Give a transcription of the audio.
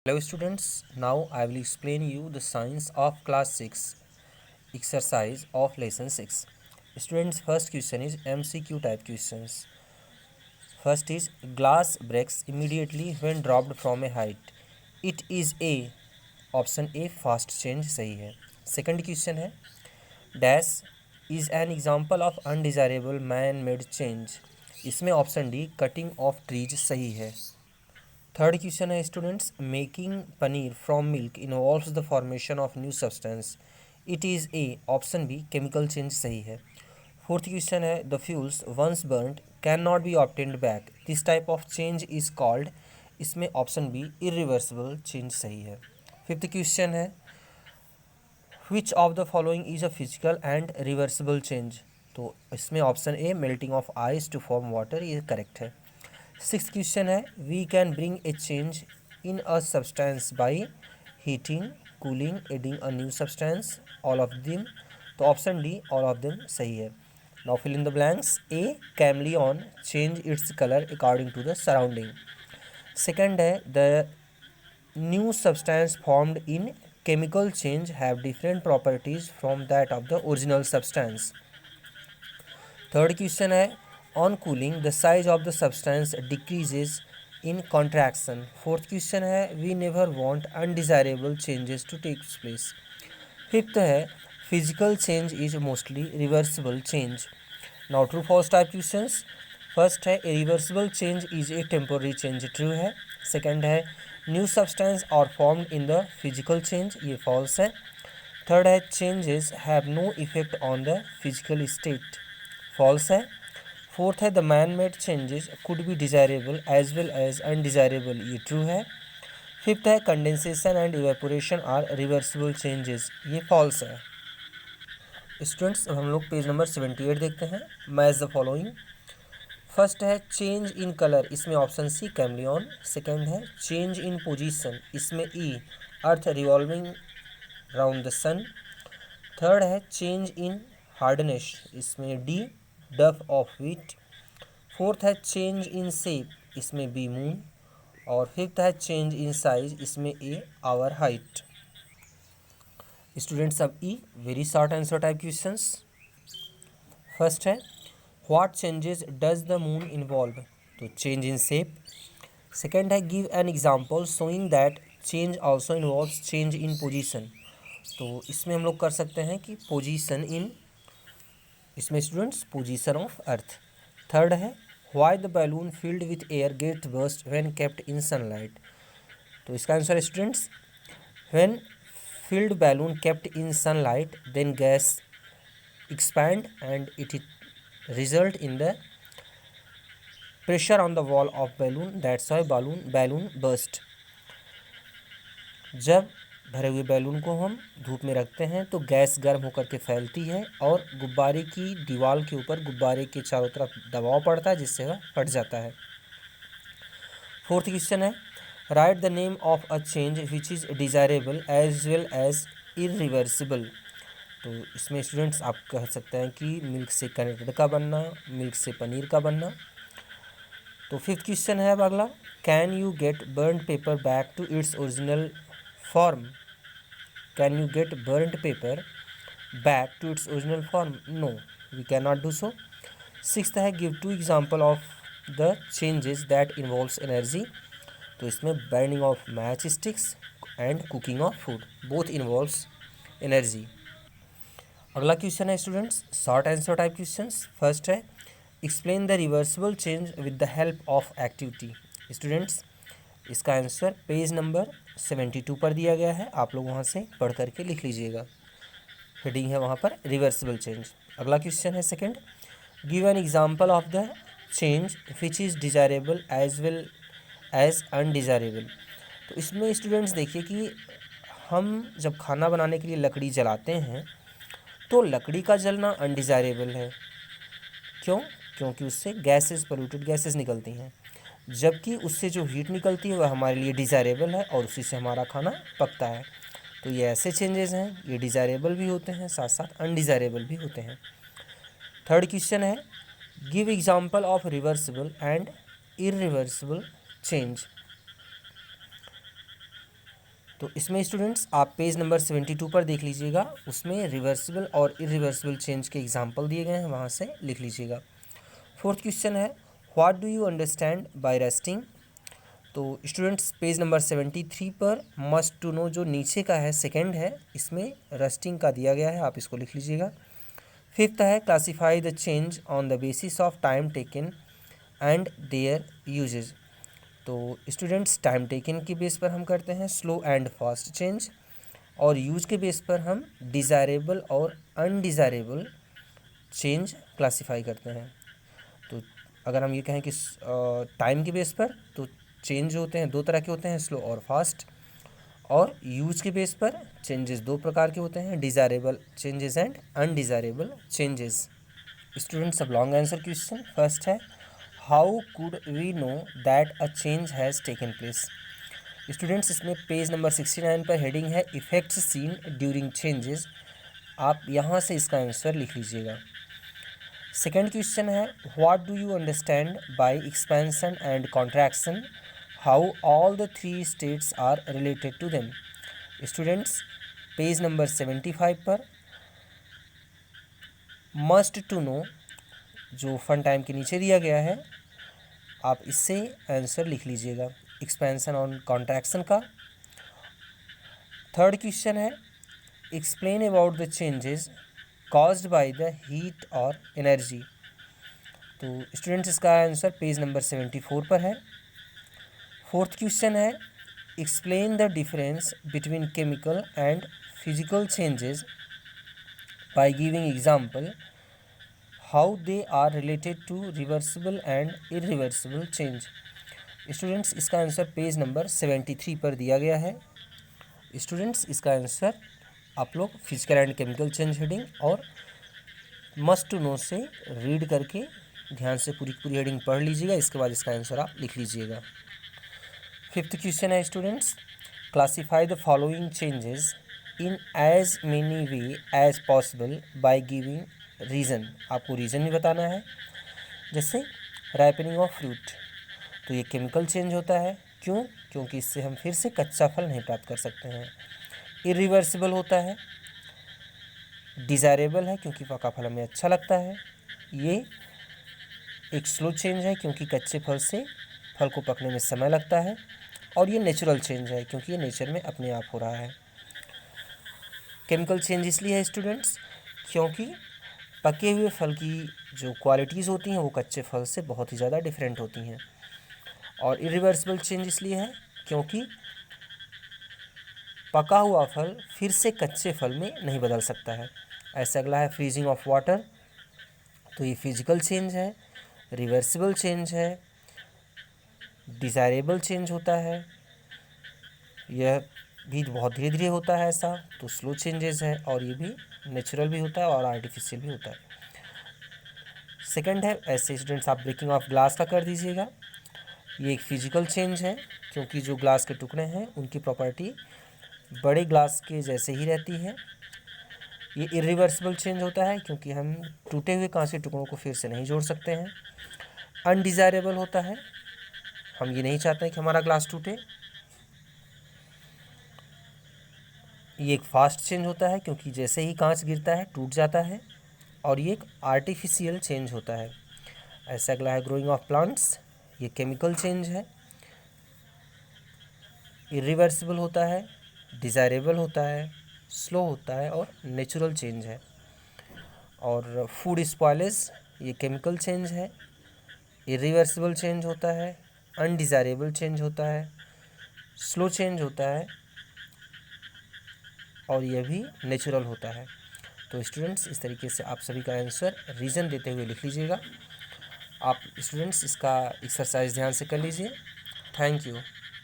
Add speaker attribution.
Speaker 1: Hello students, now I will explain you the science of class 6 exercise of lesson 6. Students, first question is MCQ type questions. First is glass breaks immediately when dropped from a height. It is A. Option A fast change सही है. Second question है dash is an example of undesirable man-made change. इसमें option D cutting of trees सही है. Third question है students making paneer from milk involves the formation of new substance. It is a option B chemical change सही है. Fourth question है the fuels once burned can not be obtained back. This type of change is called. इसमें option B irreversible change सही है. Fifth question है which of the following is a physical and reversible change. तो इसमें option A melting of ice to form water ये correct है. Six question है we can bring a change in a substance by heating cooling adding a new substance all of them. तो option D all of them सही है. Now fill in the blanks. A chameleon change its colour according to the surrounding. Second है the new substance formed in chemical change have different properties from that of the original substance. Third question है on cooling the size of the substance decreases in contraction. Fourth question है we never want undesirable changes to take place. Fifth है physical change is mostly reversible change. Now true false type questions. First है a reversible change is a temporary change true है. Second है new substance are formed in the physical change ये false है. Third है changes have no effect on the physical state false है. Fourth है the man made changes could be desirable as well as undesirable ये true है. Fifth है condensation and evaporation are reversible changes ये false है. Students अब हम लोग पेज नंबर 78 देखते हैं. Match the following. फर्स्ट है चेंज इन कलर इसमें ऑप्शन सी कैमलियन. सेकेंड है चेंज इन पोजीशन इसमें E earth revolving round the sun. Third है चेंज इन हार्डनेस इसमें D dough of wheat. Fourth है change in shape इसमें B moon. और fifth है change in size इसमें A our height. Students अब E very short answer type questions. First है what changes does the moon involve. तो change in shape. Second है give an example showing that change also involves change in position. तो इसमें हम लोग कर सकते हैं कि पोजीशन इन इसमें students position of earth. Third है why the balloon filled with air get burst when kept in sunlight. तो इसका answer students when filled balloon kept in sunlight then gas expand and it result in the pressure on the wall of balloon that's why balloon burst. जब भरे हुए balloon को हम धूप में रखते हैं तो गैस गर्म होकर के फैलती है और गुब्बारे की दीवार के ऊपर गुब्बारे के चारों तरफ दबाव पड़ता है जिससे वह फट जाता है. फोर्थ क्वेश्चन है write the name of a change which is desirable as well as irreversible. तो इसमें स्टूडेंट्स आप कह सकते हैं कि मिल्क से कनेक्टेड का बनना मिल्क से पनीर का बनना. तो फिफ्थ क्वेश्चन है अब अगला can you get burned paper back to its original form. Can you get burned paper back to its original form. No we can not do so. Sixth है give two example of the changes that involves energy. तो इसमें burning of match sticks and cooking of food both involves energy. अगला question है students short answer type questions. First है explain the reversible change with the help of activity. Students इसका answer page number 72 पर दिया गया है. आप लोग वहाँ से पढ़ करके लिख लीजिएगा. हेडिंग है वहाँ पर रिवर्सिबल चेंज. अगला क्वेश्चन है second give an example of the change which is desirable as well as undesirable. तो इसमें स्टूडेंट्स देखिए कि हम जब खाना बनाने के लिए लकड़ी जलाते हैं तो लकड़ी का जलना अनडिज़ायरेबल है. क्यों? क्योंकि उससे गैसेस पोल्यूटेड गैसेस निकलती हैं जबकि उससे जो हीट निकलती है वह हमारे लिए डिज़ायरेबल है और उसी से हमारा खाना पकता है. तो ये ऐसे चेंजेस हैं ये डिज़ायरेबल भी होते हैं साथ साथ अनडिज़ायरेबल भी होते हैं. थर्ड क्वेश्चन है give example of reversible and irreversible change. तो इसमें स्टूडेंट्स आप पेज नंबर 72 पर देख लीजिएगा, उसमें रिवर्सिबल और इरिवर्सिबल चेंज के एग्जाम्पल दिए गए हैं, वहाँ से लिख लीजिएगा। फोर्थ क्वेश्चन है what do you understand bye resting. तो स्टूडेंट्स पेज नंबर 73 पर मस्ट टू नो जो नीचे का है सेकंड है, इसमें रेस्टिंग का दिया गया है, आप इसको लिख लीजिएगा। फिफ्थ है classify the change on the basis of time taken and their usages. तो स्टूडेंट्स टाइम टेकन के बेस पर हम करते हैं स्लो एंड फास्ट चेंज, और यूज के बेस पर हम डिज़ायरेबल और अनडिज़ायरेबल चेंज क्लासीफाई करते हैं। तो अगर हम ये कहें कि टाइम के बेस पर, तो चेंज होते हैं दो तरह के होते हैं, स्लो और फास्ट। और यूज के बेस पर चेंजेस दो प्रकार के होते हैं, desirable changes and undesirable changes. Students अब लॉन्ग आंसर क्वेश्चन फर्स्ट है how could we know that a change has taken place. Students इसमें पेज नंबर 69 पर हेडिंग है इफ़ेक्ट्स सीन ड्यूरिंग चेंजेस, आप यहाँ से इसका आंसर लिख लीजिएगा। सेकेंड क्वेश्चन है what do you understand by expansion and contraction, how all the three states are related to them. Students page number 75 पर मस्ट टू नो जो फन टाइम के नीचे दिया गया है, आप इससे आंसर लिख लीजिएगा एक्सपेंशन और कॉन्ट्रैक्शन का। थर्ड क्वेश्चन है explain about the changes caused by the heat और एनर्जी। तो स्टूडेंट्स इसका आंसर पेज नंबर 74 पर है। फोर्थ क्वेश्चन है explain the difference between chemical and physical changes by giving example how they are related to reversible and irreversible change. Students इसका answer page number 73 पर दिया गया है। स्टूडेंट्स इसका आंसर आप लोग physical and chemical change heading और must to no से रीड करके ध्यान से पूरी पूरी हेडिंग पढ़ लीजिएगा, इसके बाद इसका आंसर आप लिख लीजिएगा। फिफ्थ क्वेश्चन है students classify the following changes in as many way as possible by giving reason, आपको रीज़न भी बताना है। जैसे राइपनिंग ऑफ फ्रूट, तो ये केमिकल चेंज होता है, क्यों? क्योंकि इससे हम फिर से कच्चा फल नहीं प्राप्त कर सकते हैं। इरिवर्सिबल होता है, डिज़ायरेबल है क्योंकि पका फल हमें अच्छा लगता है। ये एक स्लो चेंज है क्योंकि कच्चे फल से फल को पकने में समय लगता है। और ये नेचुरल चेंज है क्योंकि ये नेचर में अपने आप हो रहा है। केमिकल चेंज इसलिए है स्टूडेंट्स क्योंकि पके हुए फल की जो क्वालिटीज़ होती हैं वो कच्चे फल से बहुत ही ज़्यादा डिफरेंट होती हैं। और इरिवर्सिबल चेंज इसलिए है क्योंकि पका हुआ फल फिर से कच्चे फल में नहीं बदल सकता है। ऐसा अगला है फ्रीजिंग ऑफ वाटर, तो ये फिजिकल चेंज है, रिवर्सिबल चेंज है, डिज़ायरेबल चेंज होता है, यह भी बहुत धीरे धीरे होता है ऐसा, तो स्लो चेंजेस है, और ये भी नेचुरल भी होता है और आर्टिफिशियल भी होता है। सेकंड है ऐसे स्टूडेंट्स आप ब्रेकिंग ऑफ ग्लास का कर दीजिएगा, ये एक फिजिकल चेंज है क्योंकि जो ग्लास के टुकड़े हैं उनकी प्रॉपर्टी बड़े ग्लास के जैसे ही रहती है। ये इरिवर्सिबल चेंज होता है क्योंकि हम टूटे हुए कांच के टुकड़ों को फिर से नहीं जोड़ सकते हैं। अनडिज़ायरेबल होता है, हम ये नहीं चाहते हैं कि हमारा ग्लास टूटे। ये एक फास्ट चेंज होता है क्योंकि जैसे ही कांच गिरता है टूट जाता है। और ये एक आर्टिफिशियल चेंज होता है। ऐसा अगला है ग्रोइंग ऑफ प्लांट्स, ये केमिकल चेंज है, इरिवर्सिबल होता है, डिज़ायरेबल होता है, स्लो होता है और नेचुरल चेंज है। और फूड स्पॉयलेज, ये केमिकल चेंज है, इरिवर्सिबल चेंज होता है, अनडिज़ायरेबल चेंज होता है, स्लो चेंज होता है और यह भी नेचुरल होता है। तो स्टूडेंट्स इस तरीके से आप सभी का आंसर रीज़न देते हुए लिख लीजिएगा। आप स्टूडेंट्स इसका एक्सरसाइज ध्यान से कर लीजिए। Thank you.